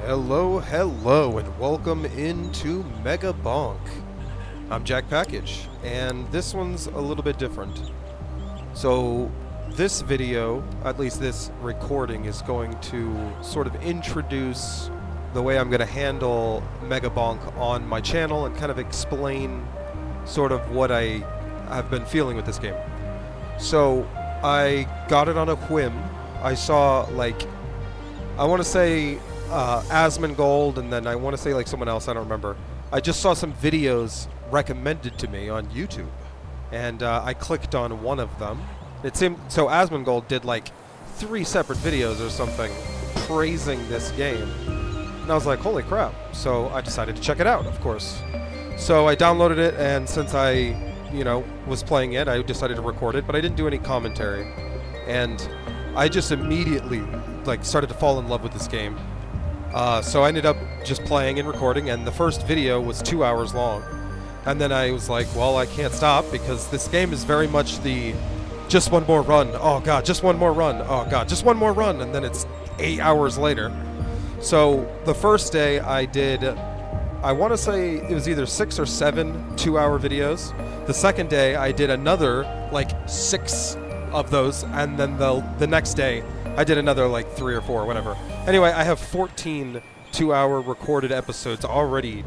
Hello, hello, and welcome into Megabonk. I'm JackPackage, and this one's a little bit different. So, this video, at least this recording, is going to sort of introduce the way I'm going to handle Megabonk on my channel and kind of explain sort of what I have been feeling with this game. So, I got it on a whim. I saw, like, I want to say Asmongold, and then I want to say like someone else, I don't remember. I just saw some videos recommended to me on YouTube, and I clicked on one of them. It seemed, so Asmongold did like 3 separate videos or something praising this game, and I was like, holy crap. So I decided to check it out, of course. So I downloaded it, and since I, was playing it, I decided to record it, but I didn't do any commentary. And I just immediately started to fall in love with this game. So I ended up just playing and recording, and the first video was 2 hours long. And then I was like, well, I can't stop, because this game is very much the just one more run, oh god, just one more run, oh god, just one more run, and then it's 8 hours later. So the first day I did, I want to say it was either 6 or 7 2-hour videos. The second day I did another 6 of those, and then the next day I did another 3 or 4, whatever. Anyway, I have 14 2-hour recorded episodes already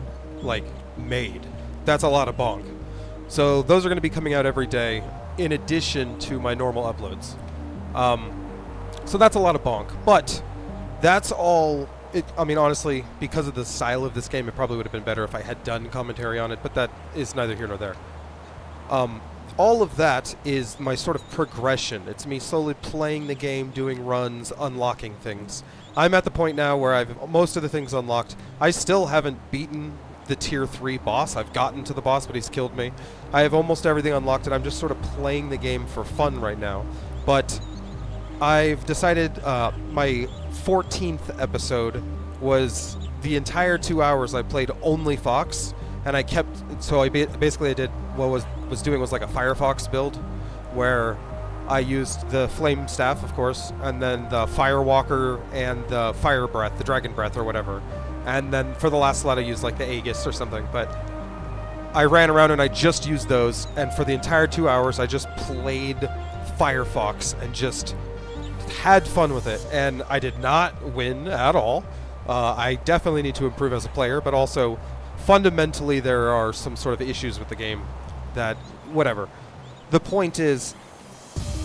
made. That's a lot of bonk. So those are going to be coming out every day in addition to my normal uploads. So that's a lot of bonk. But that's all. I mean, honestly, because of the style of this game, it probably would have been better if I had done commentary on it, but that is neither here nor there. All of that is my sort of progression. It's me slowly playing the game, doing runs, unlocking things. I'm at the point now where I've most of the things unlocked. I still haven't beaten the tier 3 boss. I've gotten to the boss, but he's killed me. I have almost everything unlocked, and I'm just sort of playing the game for fun right now. But I've decided my 14th episode was the entire 2 hours I played only Fox, and I kept, so I basically I did what was doing was like a Firefox build, where I used the Flame Staff, of course, and then the Firewalker and the Fire Breath, the Dragon Breath or whatever. And then for the last slot I used like the Aegis or something, but I ran around and I just used those, and for the entire 2 hours I just played Firefox and just had fun with it, and I did not win at all. I definitely need to improve as a player, but also fundamentally there are some sort of issues with the game that, whatever. The point is,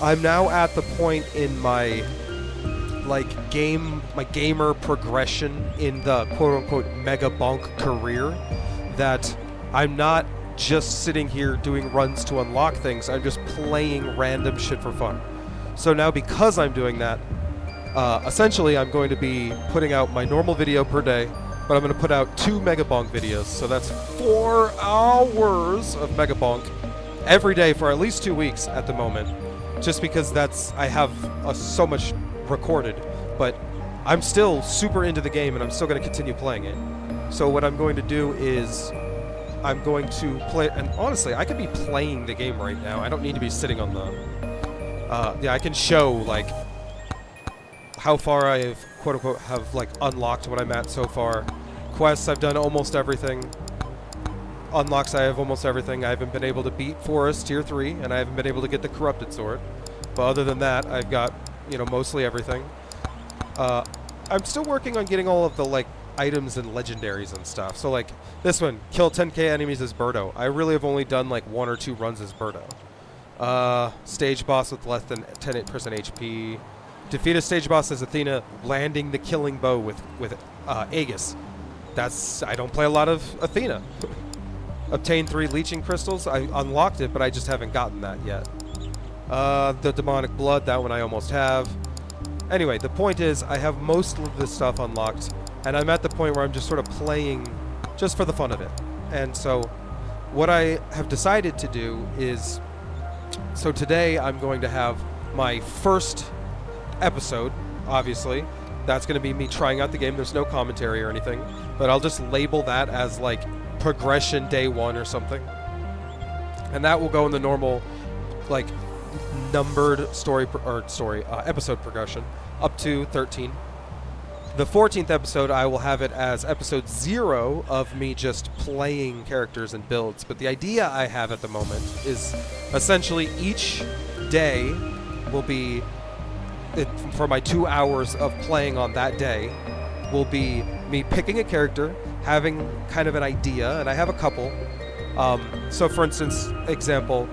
I'm now at the point in my gamer progression in the quote-unquote Megabonk career that I'm not just sitting here doing runs to unlock things, I'm just playing random shit for fun. So now, because I'm doing that, essentially I'm going to be putting out my normal video per day, but I'm going to put out 2 Megabonk videos, so that's 4 hours of Megabonk every day for at least 2 weeks at the moment, just because I have so much recorded, but I'm still super into the game and I'm still going to continue playing it. So what I'm going to do is I'm going to play, and honestly, I could be playing the game right now. I don't need to be sitting on the... I can show, how far I've, quote-unquote, have, unlocked what I'm at so far. Quests, I've done almost everything. Unlocks, I have almost everything. I haven't been able to beat Forest Tier 3, and I haven't been able to get the Corrupted Sword. But other than that, I've got, mostly everything. I'm still working on getting all of the, items and legendaries and stuff. So, this one, kill 10k enemies as Birdo. I really have only done, 1 or 2 runs as Birdo. Stage boss with less than 10% HP. Defeat a stage boss as Athena, landing the killing bow with Aegis. I don't play a lot of Athena. Obtain 3 leeching crystals. I unlocked it, but I just haven't gotten that yet. The demonic blood, that one I almost have. Anyway, the point is, I have most of this stuff unlocked, and I'm at the point where I'm just sort of playing just for the fun of it. And so, what I have decided to do is, so today I'm going to have my first episode, obviously. That's going to be me trying out the game. There's no commentary or anything, but I'll just label that as progression day 1 or something. And that will go in the normal numbered episode progression up to 13. The 14th episode, I will have it as episode 0 of me just playing characters and builds. But the idea I have at the moment is essentially each day will be, for my 2 hours of playing on that day, will be me picking a character, having kind of an idea, and I have a couple. So for instance, example,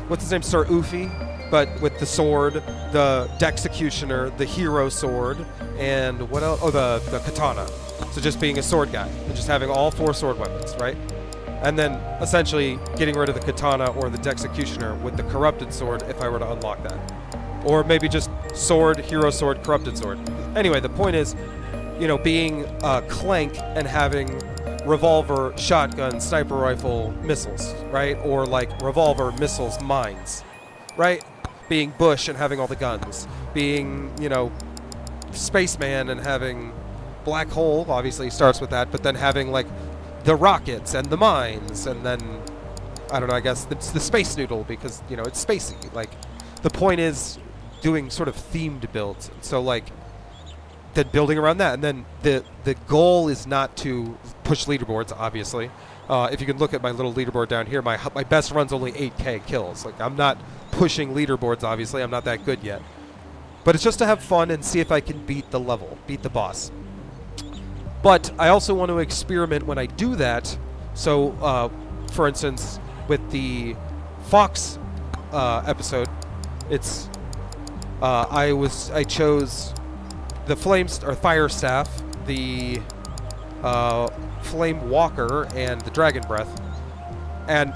what's his name? Sir Ufi, but with the sword, the Dexecutioner, the hero sword, and what else? Oh, the katana. So just being a sword guy, and just having all 4 sword weapons, right? And then essentially getting rid of the katana or the Dexecutioner with the corrupted sword if I were to unlock that. Or maybe just sword, hero sword, corrupted sword. Anyway, the point is, you know, being Clank and having revolver, shotgun, sniper rifle, missiles, right? Or like revolver, missiles, mines, right? Being Bush and having all the guns. Being, you know, Spaceman and having Black Hole, obviously starts with that, but then having like the rockets and the mines, and then, I don't know, I guess it's the Space Noodle because, you know, it's spacey. Like, the point is doing sort of themed builds. So like, then building around that, and then the goal is not to push leaderboards, obviously. If you can look at my little leaderboard down here, my best run's only 8k kills. Like, I'm not pushing leaderboards, obviously. I'm not that good yet. But it's just to have fun and see if I can beat the level, beat the boss. But I also want to experiment when I do that. So, for instance, with the Fox episode, it's I chose the Fire Staff, the Flame Walker, and the Dragon Breath. And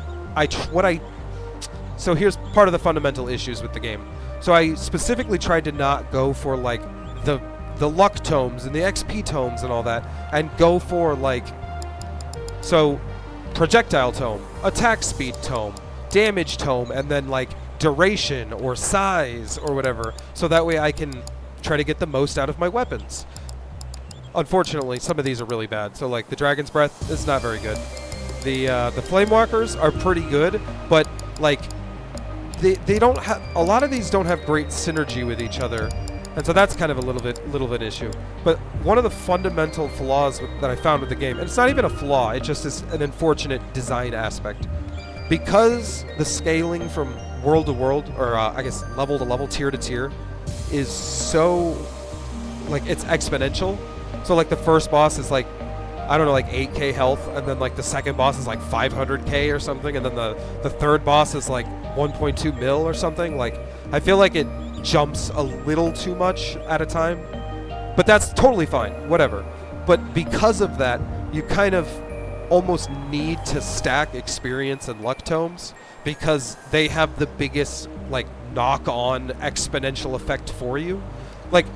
so here's part of the fundamental issues with the game. So I specifically tried to not go for like the luck tomes and the XP tomes and all that, and go for like, so projectile tome, attack speed tome, damage tome, and then like duration or size or whatever, so that way I can try to get the most out of my weapons. Unfortunately, some of these are really bad. So like the Dragon's Breath is not very good. The Flame Walkers are pretty good, but like they don't have, a lot of these don't have great synergy with each other, and so that's kind of a little bit issue. But one of the fundamental flaws that I found with the game, and it's not even a flaw, it just is an unfortunate design aspect, because the scaling from world to world, or I guess level to level, tier to tier, is so, like, it's exponential. So like the first boss is like, I don't know, like 8k health, and then like the second boss is like 500k or something, and then the third boss is like 1.2 mil or something. Like, I feel like it jumps a little too much at a time, but that's totally fine, whatever. But because of that, you kind of almost need to stack experience and luck tomes, because they have the biggest like knock-on exponential effect for you. Like,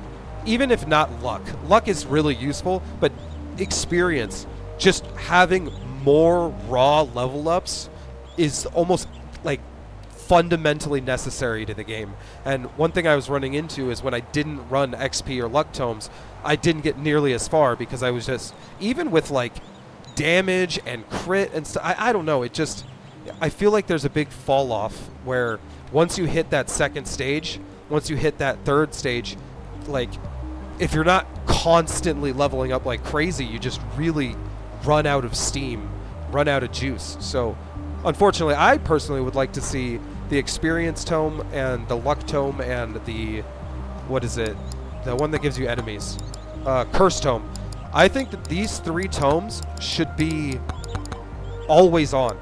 even if not luck is really useful, but experience, just having more raw level ups is almost like fundamentally necessary to the game. And one thing I was running into is when I didn't run XP or luck tomes, I didn't get nearly as far, because I was just, even with like damage and crit and stuff, I don't know, it just, I feel like there's a big fall off where once you hit that second stage, once you hit that third stage, like, if you're not constantly leveling up like crazy, you just really run out of steam, run out of juice. So unfortunately, I personally would like to see the experience tome and the luck tome and the, what is it, the one that gives you enemies, curse tome. I think that these 3 tomes should be always on.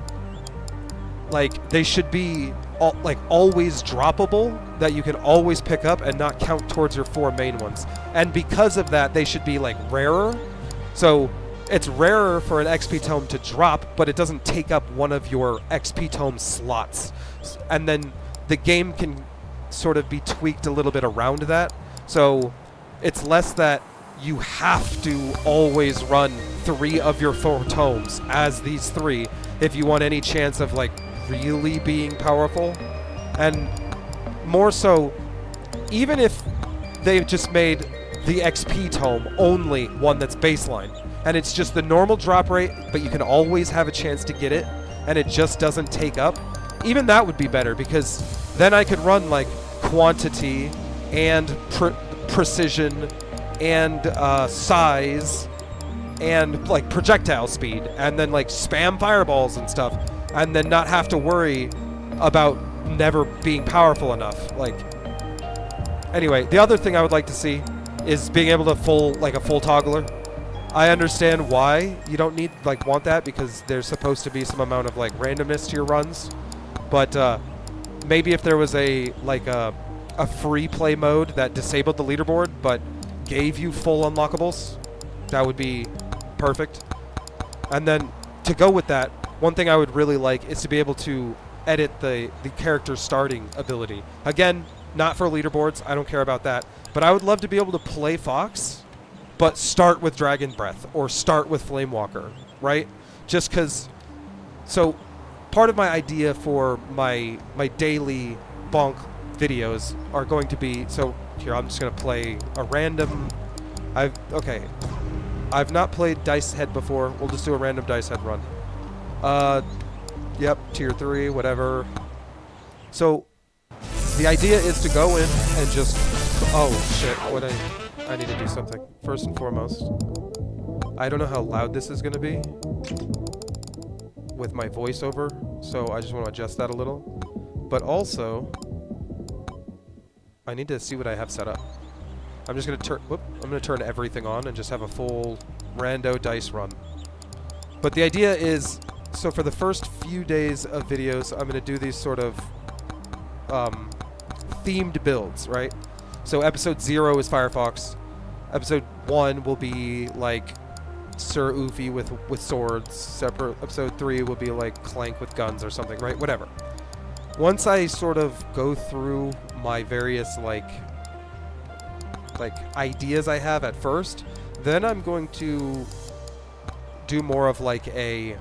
Like, they should be always droppable, that you can always pick up and not count towards your 4 main ones. And because of that, they should be like rarer. So it's rarer for an XP tome to drop, but it doesn't take up one of your XP tome slots. And then the game can sort of be tweaked a little bit around that. So it's less that you have to always run 3 of your 4 tomes as these 3 if you want any chance of like really being powerful. And more so, even if they've just made the XP tome only one that's baseline, and it's just the normal drop rate, but you can always have a chance to get it, and it just doesn't take up, even that would be better, because then I could run like quantity and precision and size and like projectile speed, and then like spam fireballs and stuff, and then not have to worry about never being powerful enough. Like, anyway, the other thing I would like to see is being able to full toggler. I understand why you don't want that, because there's supposed to be some amount of like randomness to your runs, but maybe if there was a free play mode that disabled the leaderboard but gave you full unlockables, that would be perfect. And then to go with that, one thing I would really like is to be able to edit the character's starting ability. Again, not for leaderboards, I don't care about that, but I would love to be able to play Fox but start with Dragon Breath or start with Flame Walker, right? Just because. So part of my idea for my daily bonk videos are going to be, so here I'm just going to play a random. I've not played Dice Head before. We'll just do a random Dice Head run. Yep, tier 3, whatever. So the idea is to go in and just, oh shit, I need to do something. First and foremost, I don't know how loud this is going to be with my voiceover, so I just want to adjust that a little. But also, I need to see what I have set up. I'm just going to turn everything on and just have a full rando dice run. But the idea is, so for the first few days of videos, I'm going to do these sort of themed builds, right? So episode 0 is Firefox. Episode 1 will be like Sir Oofy with swords. Episode 3 will be like Clank with guns or something, right? Whatever. Once I sort of go through my various like ideas I have at first, then I'm going to do more of like a,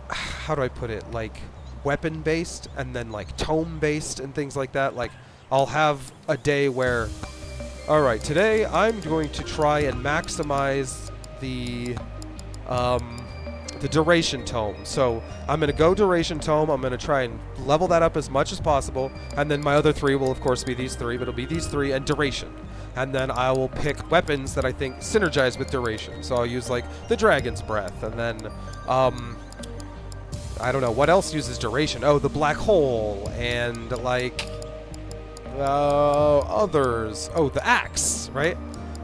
how do I put it, like weapon based and then like tome based and things like that. Like I'll have a day where, all right, today I'm going to try and maximize the duration tome. So I'm going to go duration tome. I'm going to try and level that up as much as possible. And then my other 3 will, of course, be these 3, but it'll be these 3 and duration. And then I will pick weapons that I think synergize with duration. So I'll use, like, the Dragon's Breath. And then, I don't know, what else uses duration? Oh, the Black Hole. And, like, others. Oh, the Axe, right?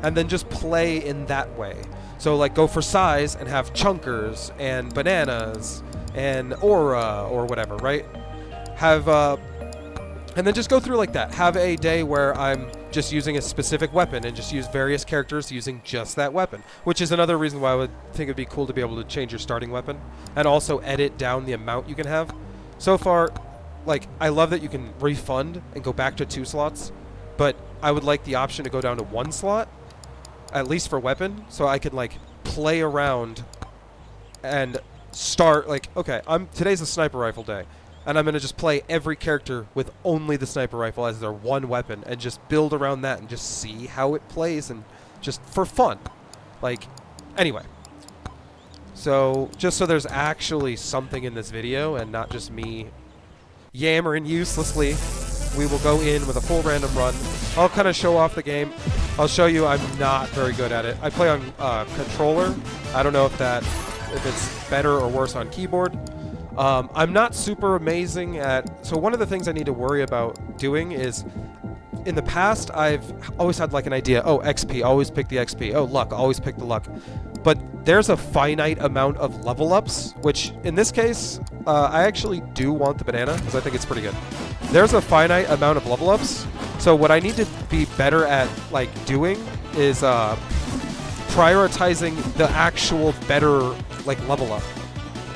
And then just play in that way. So, like, go for size and have chunkers and bananas and aura or whatever, right? Have, and then just go through like that. Have a day where I'm just using a specific weapon and just use various characters using just that weapon, which is another reason why I would think it'd be cool to be able to change your starting weapon and also edit down the amount you can have. So far, like, I love that you can refund and go back to 2 slots, but I would like the option to go down to 1 slot, at least for weapon, so I can like play around and start like, okay, today's a sniper rifle day, and I'm gonna just play every character with only the sniper rifle as their one weapon and just build around that and just see how it plays and just for fun. Like, anyway, so just so there's actually something in this video and not just me yammering uselessly, we will go in with a full random run. I'll kind of show off the game. I'll show you I'm not very good at it. I play on controller. I don't know if it's better or worse on keyboard. I'm not super amazing at... So one of the things I need to worry about doing is, in the past, I've always had like an idea. Oh, XP, always pick the XP. Oh, luck, always pick the luck. But there's a finite amount of level ups, which in this case, I actually do want the banana because I think it's pretty good. There's a finite amount of level ups. So what I need to be better at like doing is prioritizing the actual better like level up.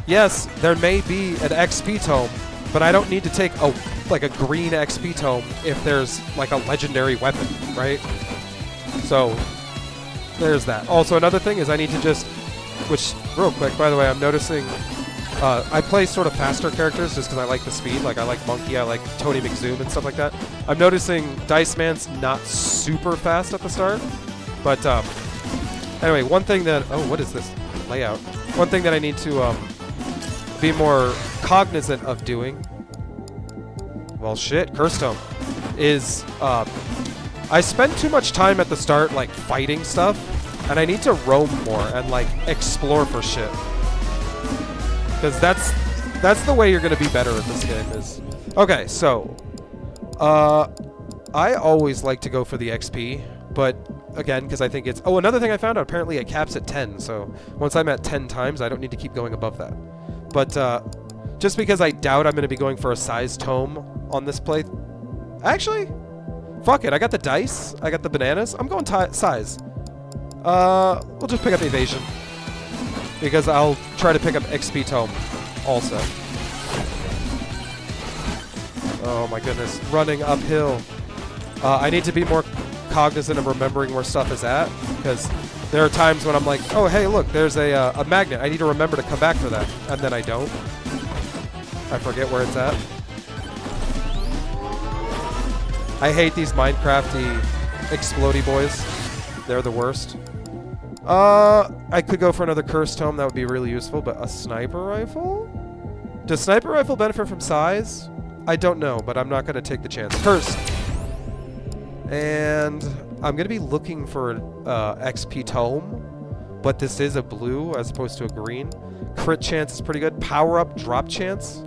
Yes, there may be an XP tome, but I don't need to take a green XP tome if there's like a legendary weapon, right? So there's that. Also, another thing is I need to just, which real quick, by the way, I'm noticing I play sort of faster characters just because I like the speed. Like, I like Monkey, I like Tony McZoom and stuff like that. I'm noticing Dice Man's not super fast at the start. But, anyway, one thing that... Oh, what is this? Layout. One thing that I need to be more cognizant of doing... Well, shit, Curse Tome. Is I spend too much time at the start, like, fighting stuff, and I need to roam more and, like, explore for shit. Because that's the way you're going to be better at this game is... Okay, so... I always like to go for the XP, but, again, because I think it's... Oh, another thing I found out, apparently it caps at 10, so once I'm at 10 times, I don't need to keep going above that. But, just because I doubt I'm going to be going for a size tome on this play... Actually... Fuck it, I got the dice, I got the bananas, I'm going size. We'll just pick up evasion. Because I'll try to pick up XP tome also. Oh my goodness, running uphill. I need to be more cognizant of remembering where stuff is at, because there are times when I'm like, oh hey look, there's a magnet, I need to remember to come back for that, and then I don't. I forget where it's at. I hate these Minecrafty explodey boys. They're the worst. I could go for another cursed tome. That would be really useful. But a sniper rifle? Does sniper rifle benefit from size? I don't know, but I'm not going to take the chance. Cursed. And I'm going to be looking for XP tome. But this is a blue as opposed to a green. Crit chance is pretty good. Power up drop chance.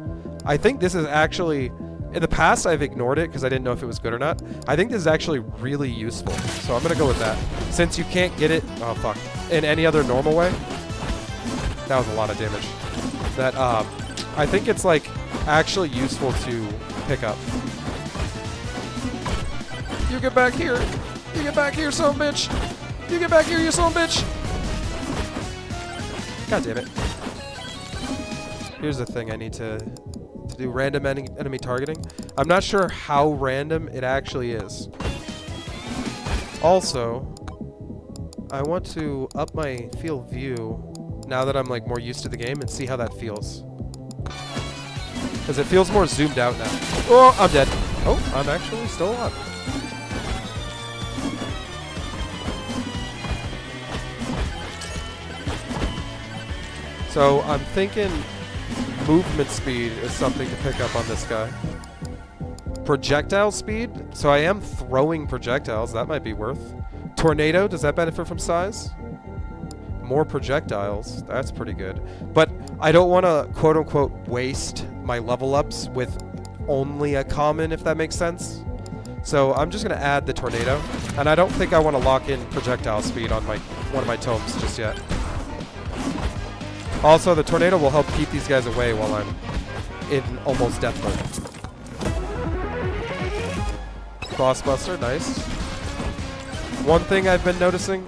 I think this is actually... In the past, I've ignored it because I didn't know if it was good or not. I think this is actually really useful. So I'm going to go with that. Since you can't get it... Oh, fuck. In any other normal way. That was a lot of damage. That, I think it's, like, actually useful to pick up. You get back here. You get back here, son of a bitch. You get back here, you son of a bitch. God damn it. Here's the thing I need to do random enemy targeting. I'm not sure how random it actually is. Also, I want to up my field view now that I'm like more used to the game and see how that feels. Because it feels more zoomed out now. Oh, I'm dead. Oh, I'm actually still alive. So I'm thinking movement speed is something to pick up on this guy. Projectile speed? So I am throwing projectiles. That might be worth. Tornado, does that benefit from size? More projectiles. That's pretty good. But I don't want to, quote-unquote, waste my level ups with only a common, if that makes sense. So I'm just going to add the tornado. And I don't think I want to lock in projectile speed on one of my tomes just yet. Also, the tornado will help keep these guys away while I'm in almost death mode. Crossbuster, nice. One thing I've been noticing,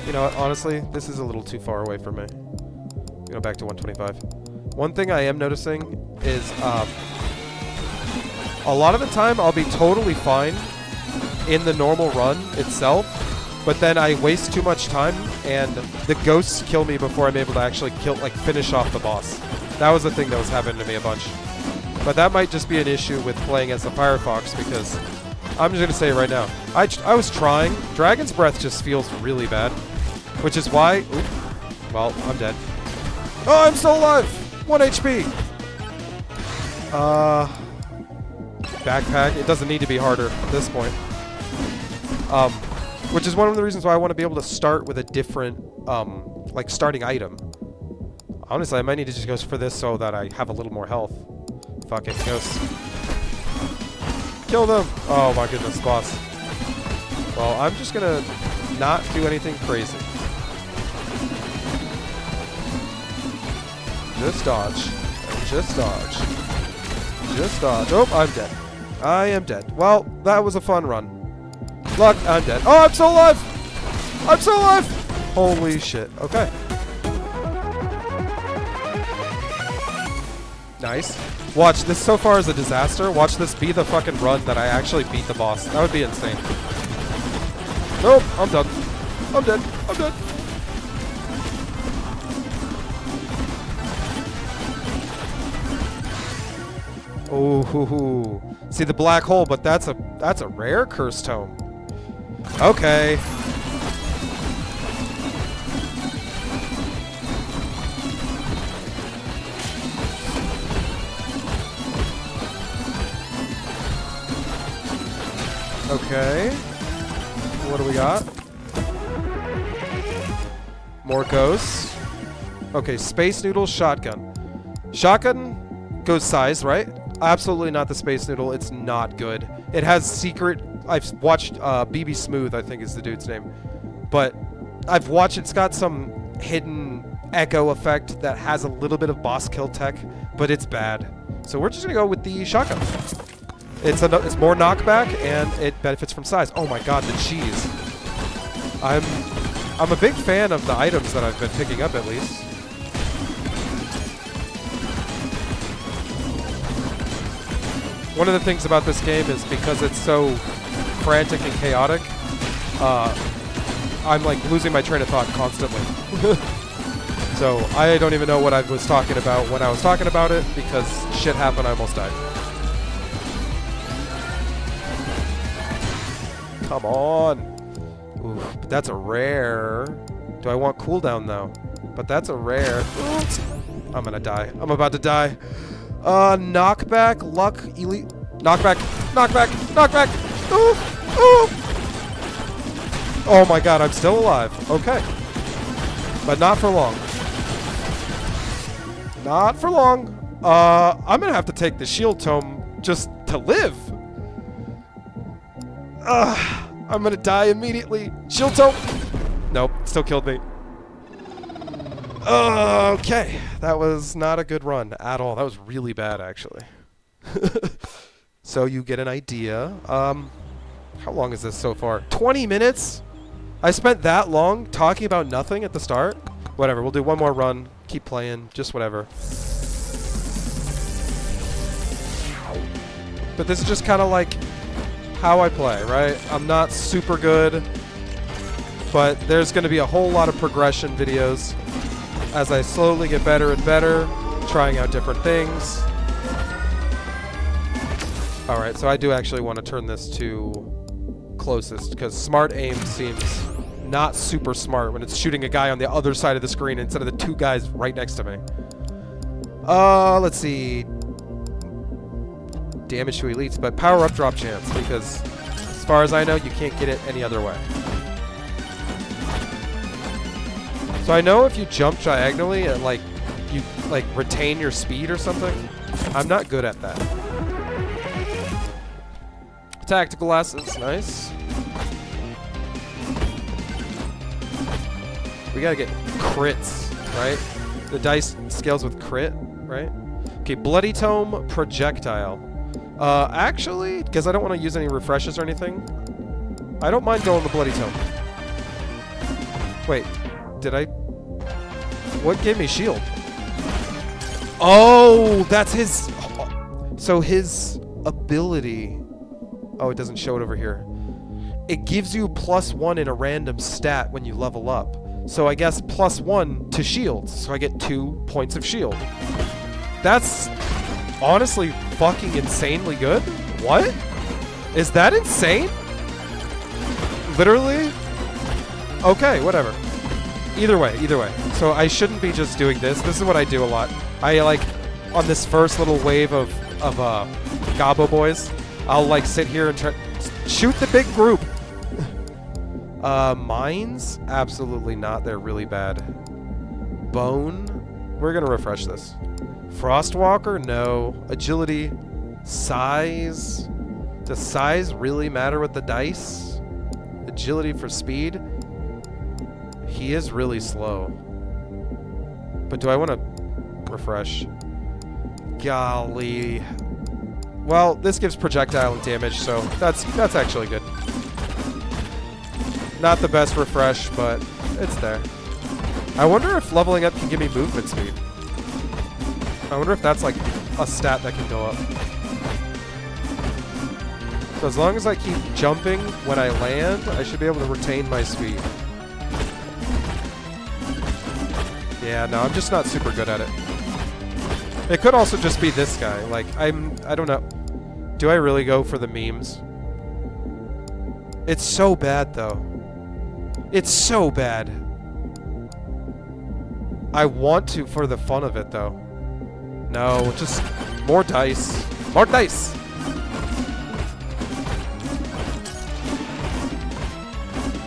you know, honestly, this is a little too far away for me. Go back to 125. One thing I am noticing is a lot of the time I'll be totally fine in the normal run itself, but then I waste too much time, and the ghosts kill me before I'm able to actually finish off the boss. That was the thing that was happening to me a bunch. But that might just be an issue with playing as the Firefox, because I'm just going to say it right now. I was trying. Dragon's Breath just feels really bad, which is why... Oop, well, I'm dead. Oh, I'm still alive! 1 HP! Backpack. It doesn't need to be harder at this point. Which is one of the reasons why I want to be able to start with a different, like, starting item. Honestly, I might need to just go for this so that I have a little more health. Fuck it, ghosts. Kill them! Oh my goodness, boss. Well, I'm just gonna not do anything crazy. Just dodge. Just dodge. Just dodge. Oh, I'm dead. I am dead. Well, that was a fun run. Luck, I'm dead. Oh, I'm still alive! I'm still alive! Holy shit. Okay. Nice. Watch, this so far is a disaster. Watch this be the fucking run that I actually beat the boss. That would be insane. Nope, I'm done. I'm dead. I'm dead. Oh, see the black hole, but that's a rare curse tome. Okay. Okay. What do we got? More ghosts. Okay, Space Noodle, Shotgun. Shotgun goes size, right? Absolutely not the Space Noodle. It's not good. It has secret... I've watched BB Smooth, I think is the dude's name. But I've watched... It's got some hidden echo effect that has a little bit of boss kill tech, but it's bad. So we're just going to go with the Shotgun. It's more knockback, and it benefits from size. Oh my god, the cheese. I'm a big fan of the items that I've been picking up, at least. One of the things about this game is because it's so frantic and chaotic, I'm like losing my train of thought constantly. So I don't even know what I was talking about when I was talking about it, because shit happened, I almost died. Come on. Oof, but that's a rare. Do I want cooldown though? But that's a rare. Oops. I'm gonna die. I'm about to die. Knockback, luck, elite. Knockback, knockback, knockback. Ooh, ooh. Oh my god, I'm still alive. Okay. But not for long. Not for long. I'm gonna have to take the shield tome just to live. I'm gonna die immediately. Shield tome. Nope, still killed me. Okay, that was not a good run at all. That was really bad, actually. So you get an idea. How long is this so far? 20 minutes? I spent that long talking about nothing at the start? Whatever, we'll do one more run. Keep playing, just whatever. But this is just kind of like how I play, right? I'm not super good, but there's going to be a whole lot of progression videos as I slowly get better and better, trying out different things. Alright, so I do actually want to turn this to closest, because smart aim seems not super smart when it's shooting a guy on the other side of the screen instead of the two guys right next to me. Let's see. Damage to elites, but power up drop chance, because as far as I know, you can't get it any other way. So I know if you jump diagonally, and you retain your speed or something. I'm not good at that. Tactical glasses, nice. We gotta get crits, right? The dice scales with crit, right? Okay, Bloody Tome, Projectile. Actually, because I don't want to use any refreshes or anything, I don't mind going the Bloody Tome. Wait, did I... What gave me shield? Oh, that's his... So his ability... Oh, it doesn't show it over here. It gives you +1 in a random stat when you level up. So I guess +1 to shields. So I get 2 points of shield. That's honestly fucking insanely good. What? Is that insane? Literally? Okay, whatever. Either way. So I shouldn't be just doing this. This is what I do a lot. I on this first little wave of Gobbo boys, I'll sit here and try shoot the big group. Mines? Absolutely not. They're really bad. Bone? We're gonna refresh this. Frostwalker? No. Agility? Size? Does size really matter with the dice? Agility for speed? He is really slow. But do I want to refresh? Golly. Well, this gives projectile and damage, so that's actually good. Not the best refresh, but it's there. I wonder if leveling up can give me movement speed. I wonder if that's like a stat that can go up. So as long as I keep jumping when I land, I should be able to retain my speed. Yeah, no, I'm just not super good at it. It could also just be this guy. I don't know. Do I really go for the memes? It's so bad, though. It's so bad. I want to for the fun of it, though. No, just more dice. More dice!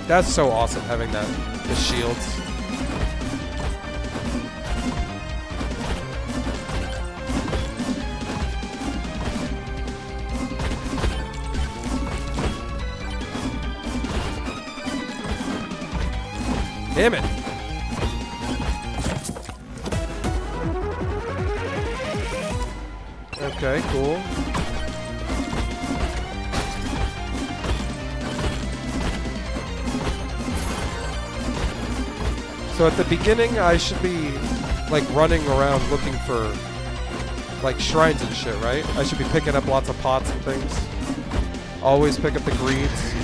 That's so awesome, having that. The shields. Damn it. Okay, cool. So at the beginning, I should be, like, running around looking for, like, shrines and shit, right? I should be picking up lots of pots and things. Always pick up the greeds.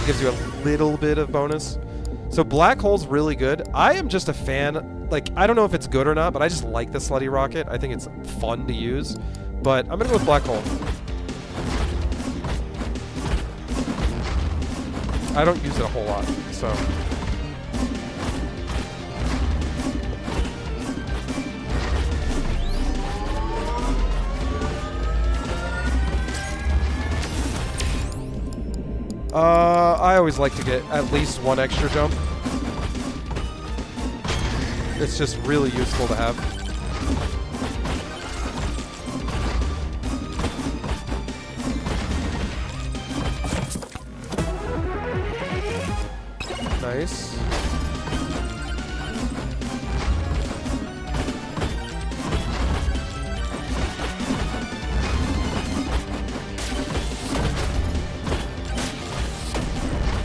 Gives you a little bit of bonus. So black hole's really good. I am just a fan. Like, I don't know if it's good or not, but I just like the slutty rocket. I think it's fun to use. But I'm gonna go with black hole. I don't use it a whole lot, so. I always like to get at least one extra jump. It's just really useful to have. Nice.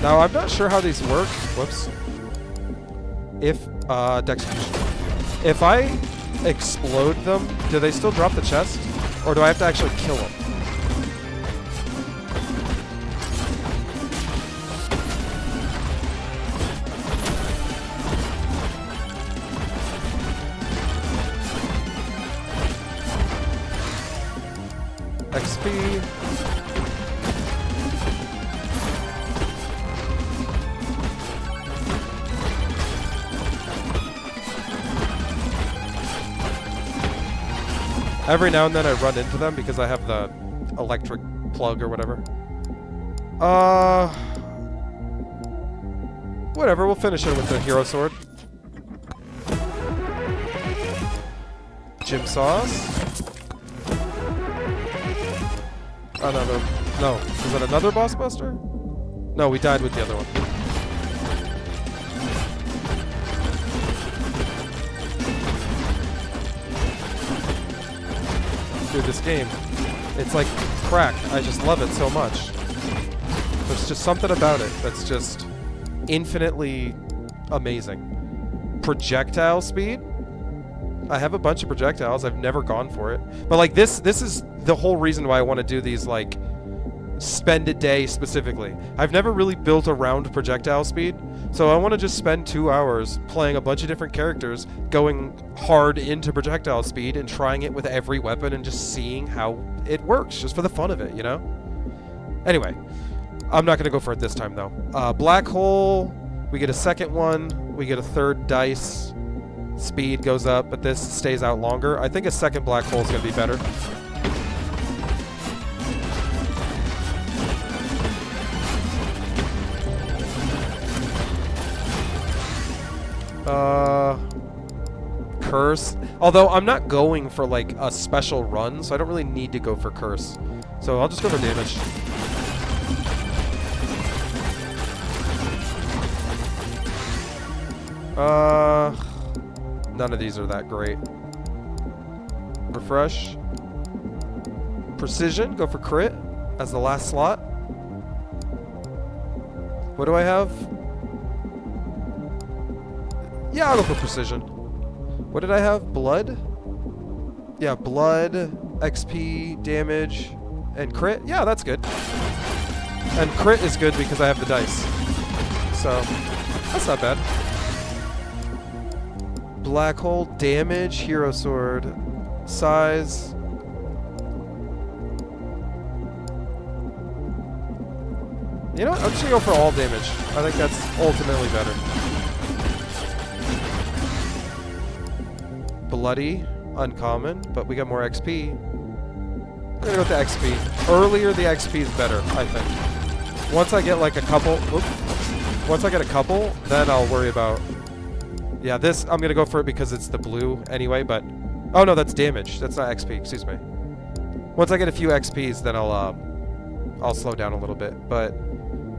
Now, I'm not sure how these work. Whoops. If, Dexecution. If I explode them, do they still drop the chest? Or do I have to actually kill them? XP. Every now and then I run into them because I have the electric plug or whatever. Whatever, we'll finish it with the hero sword. Gym sauce. Another. No. Is that another boss buster? No, we died with the other one. Dude, this game, it's like crack. I just love it so much. There's just something about it that's just infinitely amazing. Projectile speed? I have a bunch of projectiles. I've never gone for it. But like this is the whole reason why I want to do these, like, spend a day specifically. I've never really built around projectile speed. So I want to just spend 2 hours playing a bunch of different characters, going hard into projectile speed and trying it with every weapon and just seeing how it works, just for the fun of it, you know? Anyway, I'm not going to go for it this time, though. Black hole, we get a second one, we get a third dice. Speed goes up, but this stays out longer. I think a second black hole is going to be better. Curse. Although I'm not going for like a special run, so I don't really need to go for curse. So I'll just go for damage. None of these are that great. Refresh. Precision, go for crit as the last slot. What do I have? Yeah, I'll go for precision. What did I have? Blood? Yeah, blood, XP, damage, and crit. Yeah, that's good. And crit is good because I have the dice. So, that's not bad. Black hole, damage, hero sword, size. You know what? I'm just gonna go for all damage. I think that's ultimately better. Bloody, uncommon, but we got more XP. We're gonna go with the XP. Earlier the XP is better, I think. Once I get like a couple, Once I get a couple, then I'll worry about... Yeah, this, I'm going to go for it because it's the blue anyway, but... Oh, no, that's damage. That's not XP, excuse me. Once I get a few XPs, then I'll slow down a little bit. But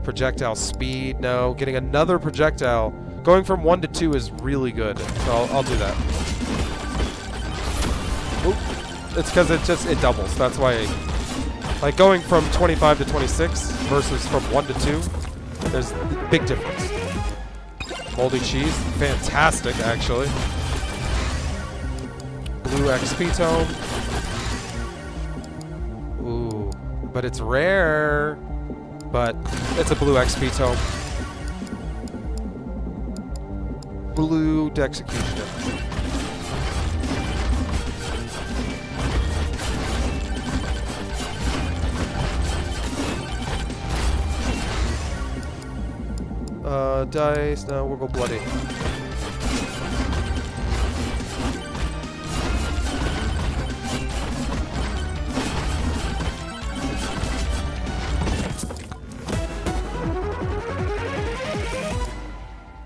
projectile speed, no. Getting another projectile. Going from 1 to 2 is really good, so I'll do that. Oop. It's because it doubles. That's why... Like, going from 25 to 26 versus from 1 to 2, there's a big difference. Moldy cheese, fantastic, actually. Blue XP tome. Ooh, but it's rare. But it's a blue XP tome. Blue Dexecutioner. Dice. No, we'll go bloody.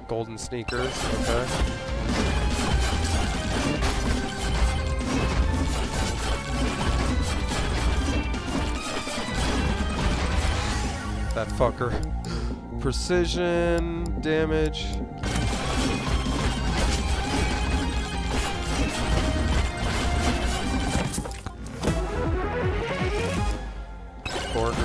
Golden sneakers. Okay. That fucker. Precision, damage. Border.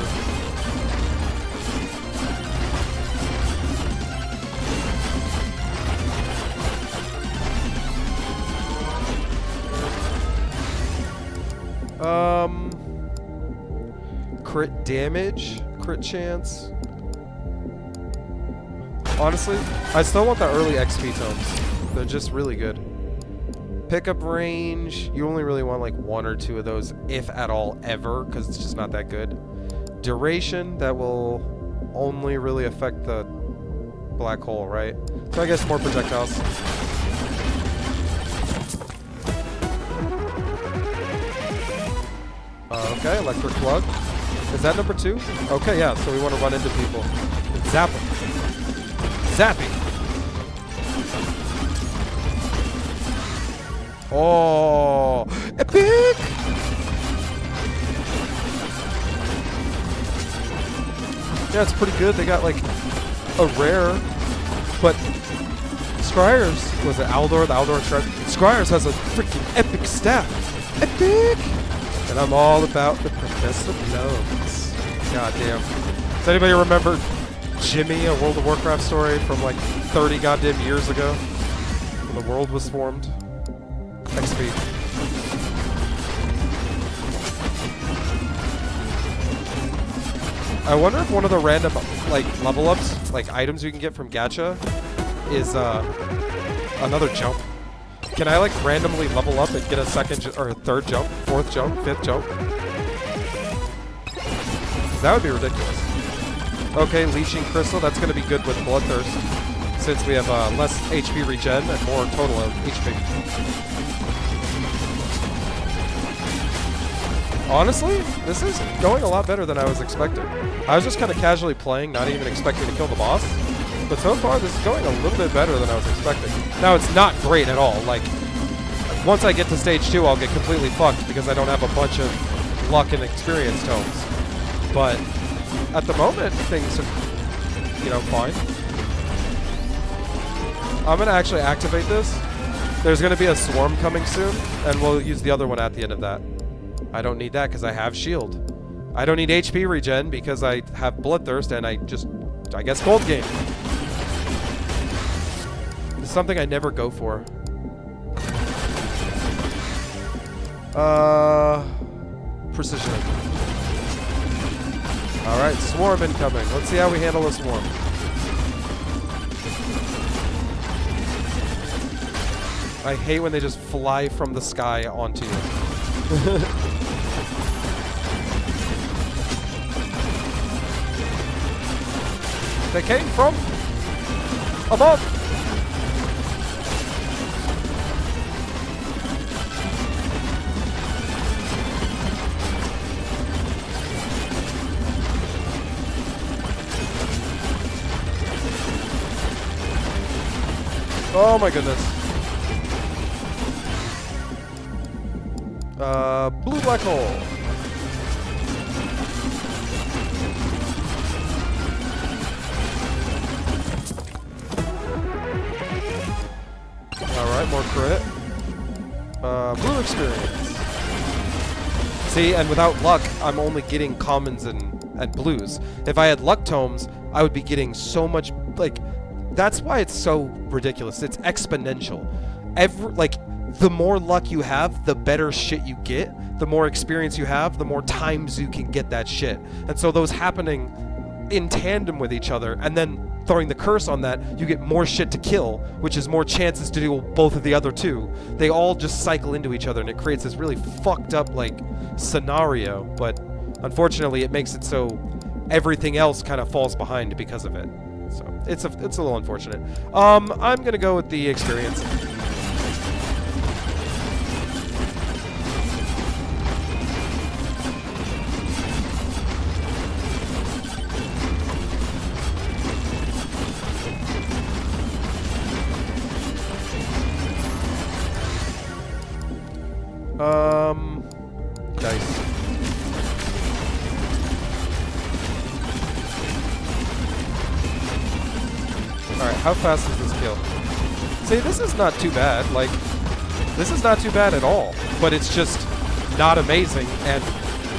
Crit damage, crit chance. Honestly, I still want the early XP tomes. They're just really good. Pickup range, you only really want like 1 or 2 of those, if at all, ever, because it's just not that good. Duration, that will only really affect the black hole, right? So I guess more projectiles. Okay, electric plug. Is that number 2? Okay, yeah, so we want to run into people. And zap them. Zapping. Oh, epic! Yeah, it's pretty good. They got like a rare, but Scryers, was it Aldor? The Aldor Scryers has a freaking epic staff. Epic! And I'm all about the Professor Blows. God damn. Does anybody remember Jimmy, a World of Warcraft story from like 30 goddamn years ago? When the world was formed? XP. I wonder if one of the random like level ups, like items you can get from gacha, is another jump. Can I like randomly level up and get a second or a third jump, fourth jump, fifth jump? That would be ridiculous. Okay, Leashing Crystal, that's going to be good with Bloodthirst, since we have less HP regen and more total HP. Honestly, this is going a lot better than I was expecting. I was just kind of casually playing, not even expecting to kill the boss. But so far, this is going a little bit better than I was expecting. Now, it's not great at all. Like, once I get to stage 2, I'll get completely fucked because I don't have a bunch of luck and experience tomes. But at the moment, things are, you know, fine. I'm going to actually activate this. There's going to be a swarm coming soon, and we'll use the other one at the end of that. I don't need that because I have shield. I don't need HP regen because I have Bloodthirst and I guess gold game. It's something I never go for. Precision. Alright, swarm incoming. Let's see how we handle a swarm. I hate when they just fly from the sky onto you. They came from above. Oh my goodness. Blue black hole. Alright, more crit. Blue experience. See, and without luck, I'm only getting commons and blues. If I had luck tomes, I would be getting so much, like, that's why it's so ridiculous. It's exponential. The more luck you have, the better shit you get. The more experience you have, the more times you can get that shit. And so those happening in tandem with each other, and then throwing the curse on that, you get more shit to kill, which is more chances to do both of the other two. They all just cycle into each other, and it creates this really fucked up, like, scenario. But unfortunately, it makes it so everything else kind of falls behind because of it. So it's a little unfortunate. I'm gonna go with the experience. Dice. Alright, how fast does this kill? See, this is not too bad. Like, this is not too bad at all. But it's just not amazing, and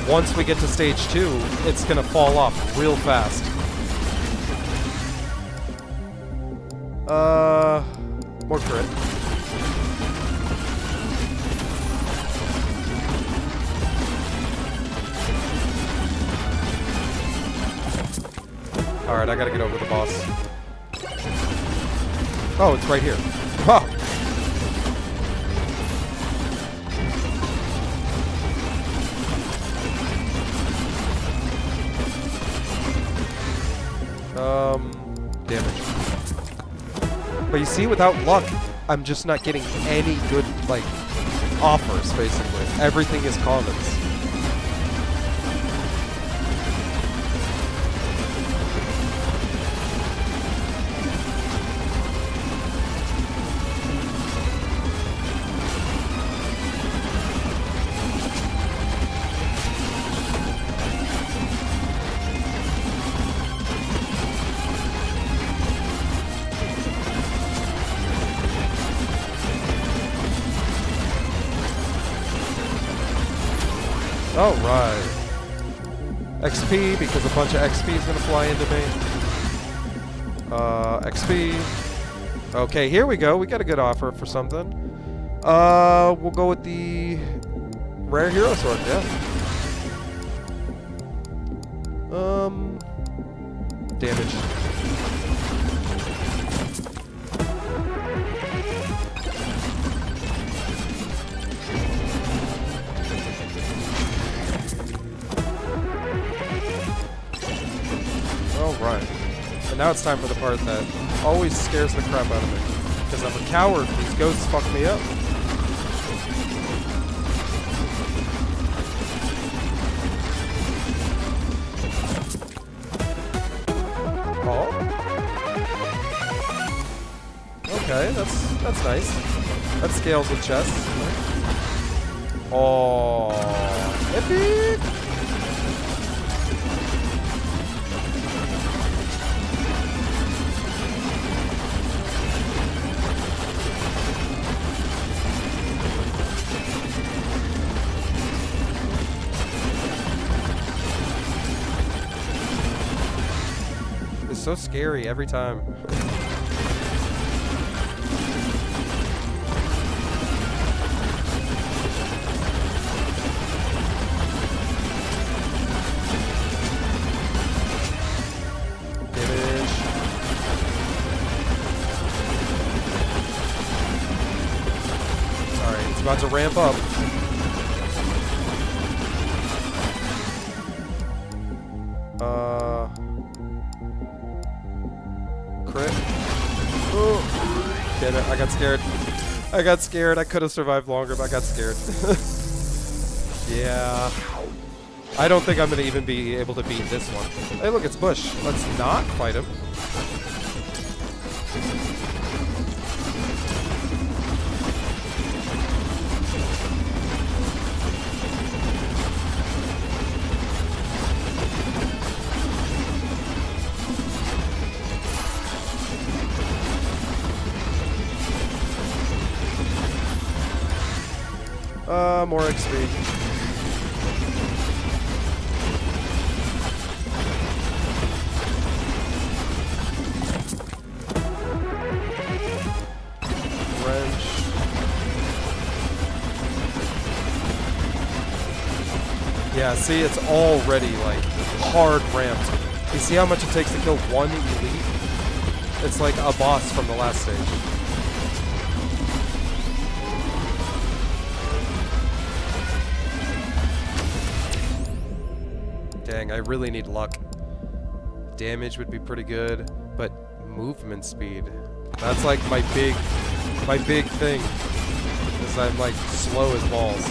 once we get to stage 2, it's gonna fall off real fast. More crit. Alright, I gotta get over the boss. Oh, it's right here. Wow. Damage. But you see, without luck, I'm just not getting any good, like, offers, basically. Everything is commons. Oh, right. XP, because a bunch of XP is going to fly into me. XP. Okay, here we go. We got a good offer for something. We'll go with the rare hero sword, yeah. Damage. Alright. And now it's time for the part that always scares the crap out of me. Because I'm a coward. These ghosts fuck me up. Oh. Okay, that's nice. That scales with chests. Oh. Epic! So scary every time. Damage. Alright, it's about to ramp up. Crit. Oh, damn it, I got scared. I got scared. I could have survived longer, but I got scared. Yeah. I don't think I'm going to even be able to beat this one. Hey, look, it's Bush. Let's not fight him. More XP. Wrench. Yeah, see, it's already, like, hard ramped. You see how much it takes to kill one elite? It's like a boss from the last stage. Dang, I really need luck. Damage would be pretty good, but movement speed. That's like my big thing. Is I'm like slow as balls.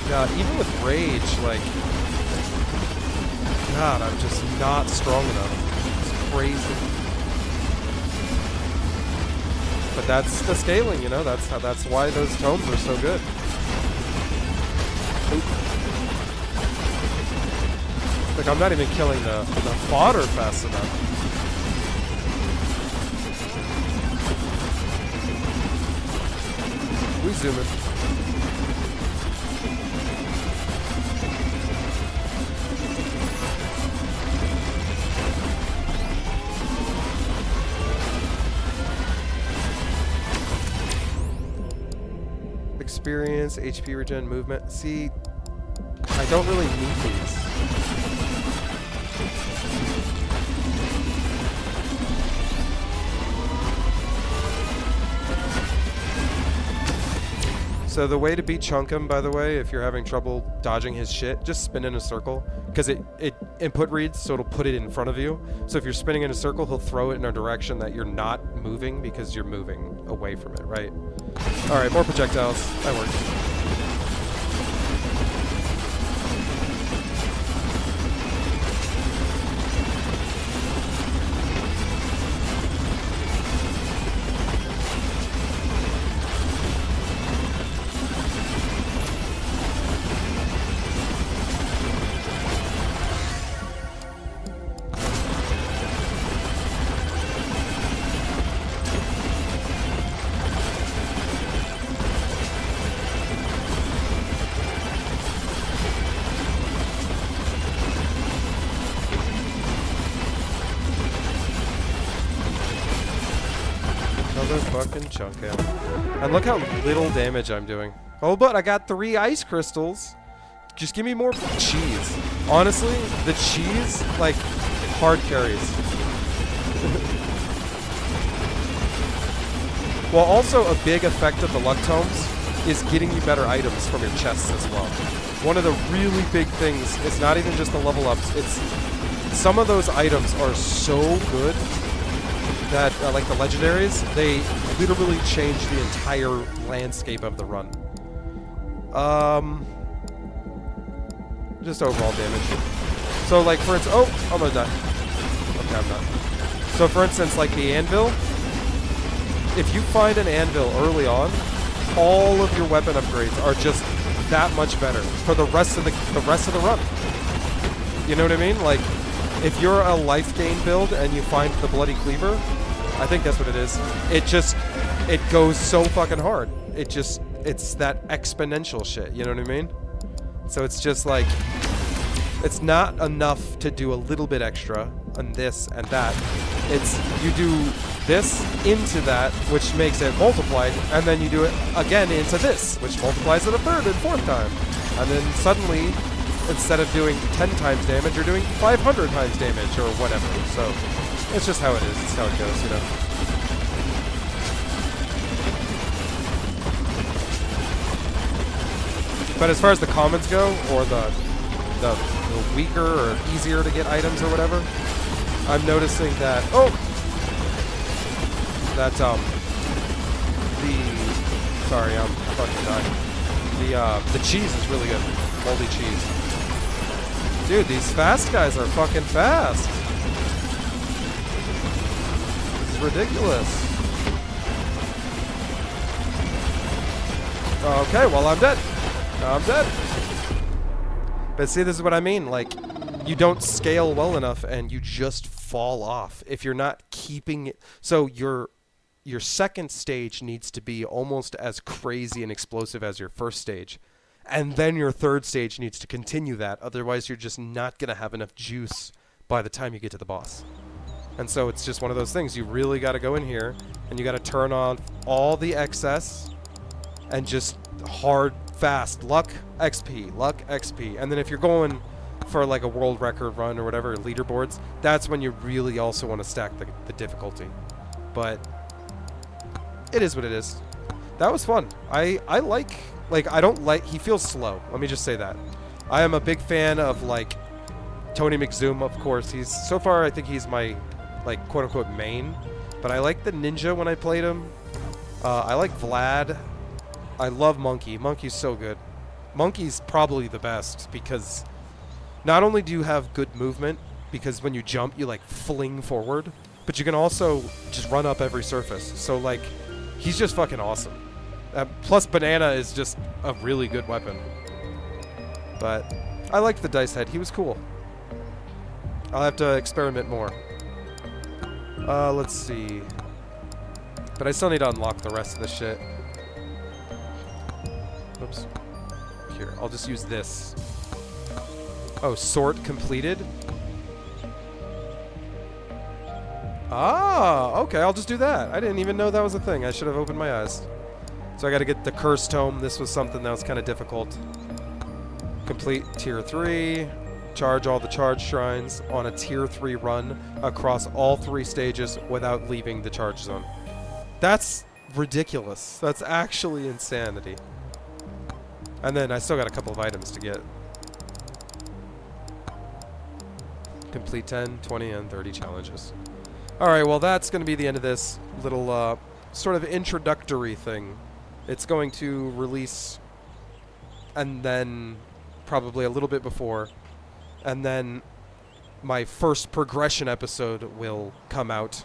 God, even with rage, like, God, I'm just not strong enough. It's crazy. But that's the scaling, you know. That's why those tomes are so good. Like, I'm not even killing the fodder fast enough. We zoom in. Experience, HP regen, movement. See, I don't really need these. So the way to beat Chunkum, by the way, if you're having trouble dodging his shit, just spin in a circle. Because it input reads, so it'll put it in front of you. So if you're spinning in a circle, he'll throw it in a direction that you're not moving because you're moving away from it, right? Alright, more projectiles. That works. Another fucking chunk out. And look how little damage I'm doing. Oh, but I got 3 ice crystals. Just give me more cheese. Honestly, the cheese, like, hard carries. Well, also a big effect of the luck tomes is getting you better items from your chests as well. One of the really big things is not even just the level ups, it's some of those items are so good that, like the legendaries, they literally change the entire landscape of the run. Just overall damage. So, like, for instance, oh, I'm gonna die. Okay, I'm not. So, for instance, like the anvil, if you find an anvil early on, all of your weapon upgrades are just that much better for the rest of the run. You know what I mean? Like, if you're a life gain build and you find the bloody cleaver, I think that's what it is. It goes so fucking hard. It's that exponential shit, you know what I mean? So it's just like, it's not enough to do a little bit extra on this and that. It's, you do this into that, which makes it multiplied, and then you do it again into this, which multiplies it a third and fourth time. And then suddenly, instead of doing 10 times damage, you're doing 500 times damage or whatever. So it's just how it is. It's how it goes, you know. But as far as the commons go, or the weaker or easier to get items or whatever, I'm noticing that sorry, I'm fucking dying. The cheese is really good. Moldy cheese. Dude, these fast guys are fucking fast. This is ridiculous. Okay, well, I'm dead. I'm dead. But see, this is what I mean. Like, you don't scale well enough and you just fall off if you're not keeping it. So your second stage needs to be almost as crazy and explosive as your first stage. And then your third stage needs to continue that. Otherwise, you're just not going to have enough juice by the time you get to the boss. And so it's just one of those things. You really got to go in here and you got to turn on all the excess and just hard, fast, luck, XP. And then if you're going for like a world record run or whatever, leaderboards, that's when you really also want to stack the difficulty. But it is what it is. That was fun. I don't like, he feels slow. Let me just say that. I am a big fan of like Tony McZoom, of course. So far I think he's my like quote unquote main, but I like the ninja when I played him. I like Vlad. I love Monkey. Monkey's so good. Monkey's probably the best because not only do you have good movement, because when you jump you like fling forward, but you can also just run up every surface. So like, he's just fucking awesome. Plus Banana is just a really good weapon. But I liked the dice head. He was cool. I'll have to experiment more. Let's see. But I still need to unlock the rest of the shit. Oops. Here, I'll just use this. Oh, sort completed? Ah, okay, I'll just do that. I didn't even know that was a thing. I should have opened my eyes. So I gotta get the Cursed Tome. This was something that was kind of difficult. Complete Tier 3. Charge all the charge shrines on a Tier 3 run across all 3 stages without leaving the charge zone. That's ridiculous. That's actually insanity. And then I still got a couple of items to get. Complete 10, 20, and 30 challenges. Alright, well that's going to be the end of this little sort of introductory thing. It's going to release, and then probably a little bit before, and then my first progression episode will come out,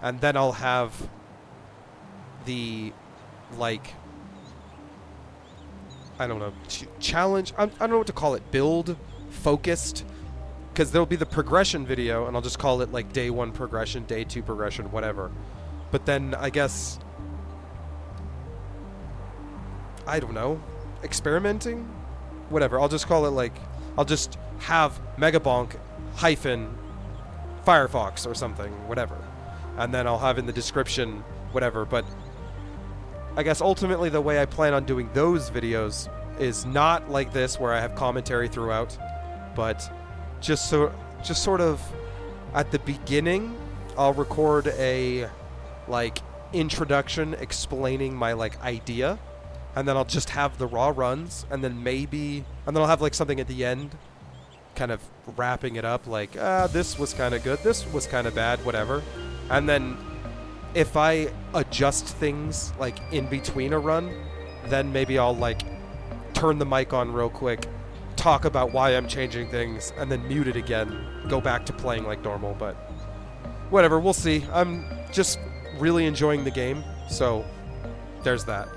and then I'll have the, like, I don't know, challenge, I don't know what to call it, build, focused, because there'll be the progression video, and I'll just call it, like, day 1 progression, day 2 progression, whatever. But then, I guess, I don't know, experimenting? Whatever, I'll just call it, like, I'll just have Megabonk hyphen Firefox or something, whatever. And then I'll have in the description, whatever, but I guess ultimately the way I plan on doing those videos is not like this where I have commentary throughout, but just sort of at the beginning I'll record a like introduction explaining my like idea, and then I'll just have the raw runs, and then I'll have like something at the end kind of wrapping it up, like this was kind of good, this was kind of bad, whatever. And then if I adjust things like in between a run, then maybe I'll like turn the mic on real quick, talk about why I'm changing things, and then mute it again, go back to playing like normal. But whatever, we'll see. I'm just really enjoying the game, so there's that.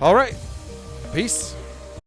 All right, peace.